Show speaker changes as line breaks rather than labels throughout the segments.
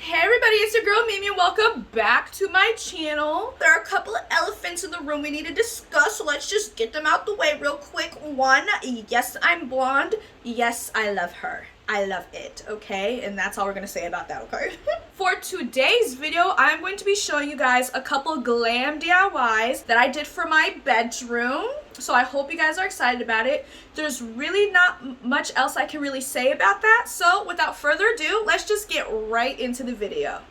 Hey everybody, it's your girl Mimi and welcome back to my channel. There are a couple of elephants in the room we need to discuss, so let's just get them out the way real quick. One, yes, I'm blonde. Yes, I love her. I love it, okay? And that's all we're gonna say about that, okay? For today's video, I'm going to be showing you guys a couple glam DIYs that I did for my bedroom. So I hope you guys are excited about it. There's really not much else I can really say about that. So without further ado, let's just get right into the video.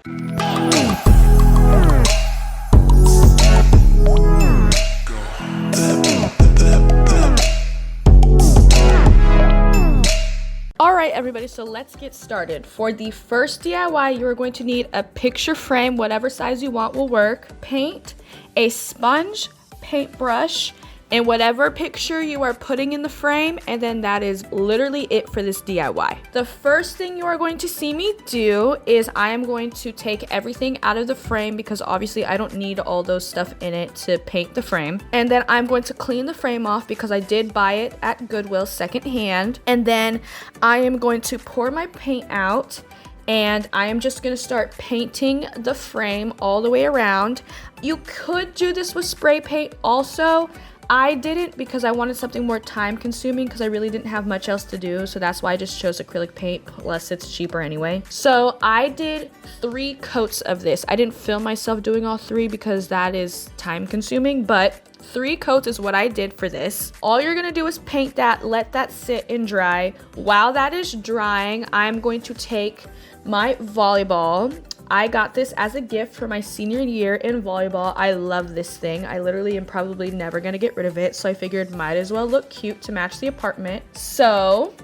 Alright everybody, so let's get started. For the first DIY, you are going to need a picture frame, whatever size you want will work, paint, a sponge, paintbrush, and whatever picture you are putting in the frame, and then that is literally it for this DIY. The first thing you are going to see me do is I am going to take everything out of the frame because obviously I don't need all those stuff in it to paint the frame. And then I'm going to clean the frame off because I did buy it at Goodwill secondhand. And then I am going to pour my paint out and I am just going to start painting the frame all the way around. You could do this with spray paint also. I didn't because I wanted something more time consuming because I really didn't have much else to do, so that's why I just chose acrylic paint, plus it's cheaper anyway. So I did 3 coats of this. I didn't film myself doing all 3 because that is time consuming, but 3 coats is what I did for this. All you're gonna do is paint that, let that sit and dry. While that is drying, I'm going to take my volleyball. I got this as a gift for my senior year in volleyball. I love this thing. I literally am probably never gonna get rid of it, so I figured might as well look cute to match the apartment. So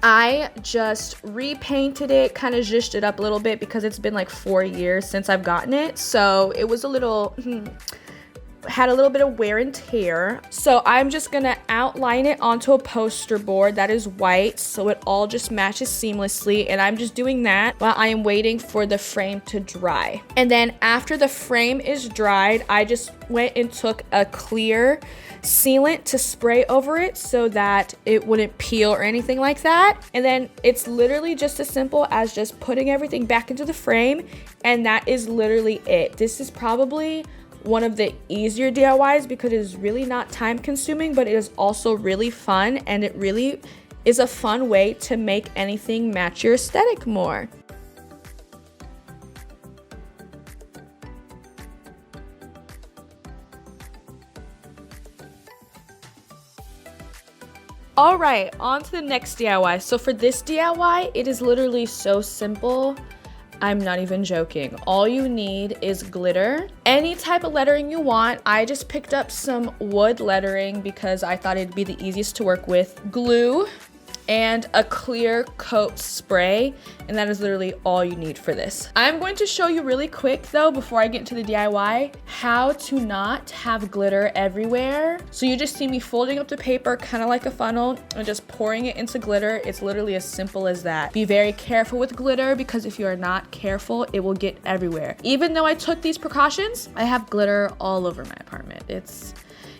I just repainted it, kind of zhuzhed it up a little bit because it's been like 4 years since I've gotten it, so it was a little had a little bit of wear and tear. So I'm just gonna outline it onto a poster board that is white so it all just matches seamlessly, and I'm just doing that while I am waiting for the frame to dry. And then after the frame is dried, I just went and took a clear sealant to spray over it so that it wouldn't peel or anything like that. And then it's literally just as simple as just putting everything back into the frame, and that is literally it. This is probably one of the easier DIYs because it is really not time consuming, but it is also really fun, and it really is a fun way to make anything match your aesthetic more. All right, on to the next DIY. So for this DIY, it is literally so simple. I'm not even joking. All you need is glitter, any type of lettering you want. I just picked up some wood lettering because I thought it'd be the easiest to work with, glue, and a clear coat spray, and that is literally all you need for this. I'm going to show you really quick though, before I get into the DIY, how to not have glitter everywhere. So you just see me folding up the paper kind of like a funnel and just pouring it into glitter. It's literally as simple as that. Be very careful with glitter because if you are not careful, it will get everywhere. Even though I took these precautions, I have glitter all over my apartment.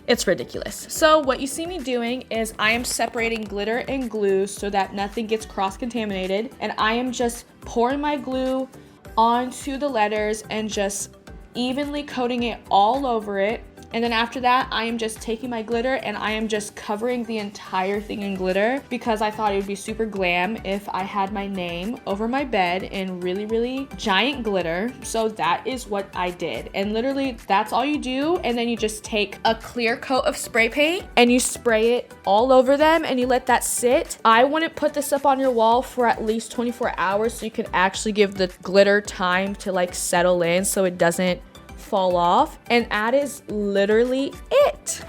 It's ridiculous. So what you see me doing is I am separating glitter and glue so that nothing gets cross-contaminated, and I am just pouring my glue onto the letters and just evenly coating it all over it. And then after that, I am just taking my glitter and I am just covering the entire thing in glitter because I thought it would be super glam if I had my name over my bed in really, really giant glitter. So that is what I did. And literally that's all you do. And then you just take a clear coat of spray paint and you spray it all over them and you let that sit. I wouldn't put this up on your wall for at least 24 hours so you can actually give the glitter time to like settle in so it doesn't fall off, and that is literally it.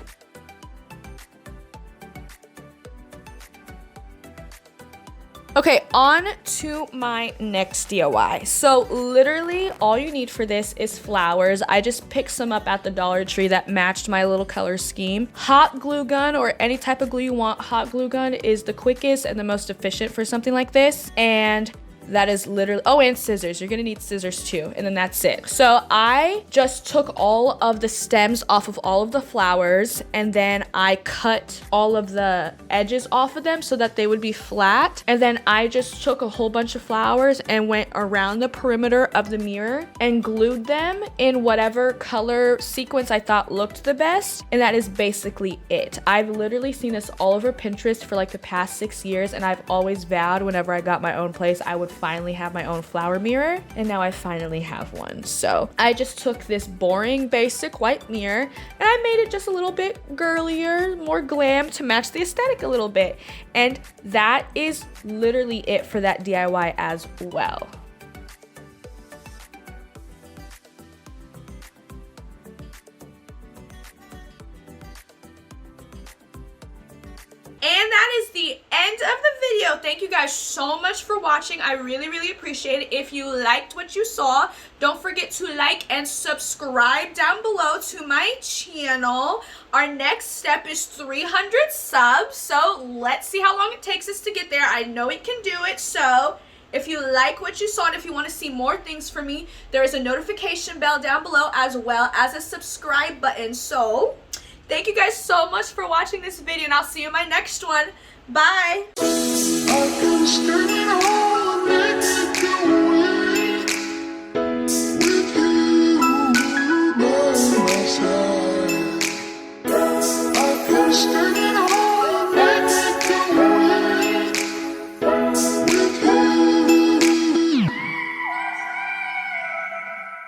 Okay, on to my next DIY. So literally all you need for this is flowers. I just picked some up at the Dollar Tree that matched my little color scheme. Hot glue gun or any type of glue you want. Hot glue gun is the quickest and the most efficient for something like this. And that is literally, oh, and scissors. You're gonna need scissors too, and then that's it. So I just took all of the stems off of all of the flowers, and then I cut all of the edges off of them so that they would be flat. And then I just took a whole bunch of flowers and went around the perimeter of the mirror and glued them in whatever color sequence I thought looked the best. And that is basically it. I've literally seen this all over Pinterest for like the past 6 years, and I've always vowed whenever I got my own place, I would finally have my own flower mirror, and now I finally have one. So I just took this boring, basic white mirror, and I made it just a little bit girlier, more glam to match the aesthetic a little bit. And that is literally it for that DIY as well. And that is the end of the video. Thank you guys so much for watching. I really, really appreciate it. If you liked what you saw, don't forget to like and subscribe down below to my channel. Our next step is 300 subs. So let's see how long it takes us to get there. I know we can do it. So if you like what you saw and if you want to see more things from me, there is a notification bell down below as well as a subscribe button. So thank you guys so much for watching this video, and I'll see you in my next one. Bye.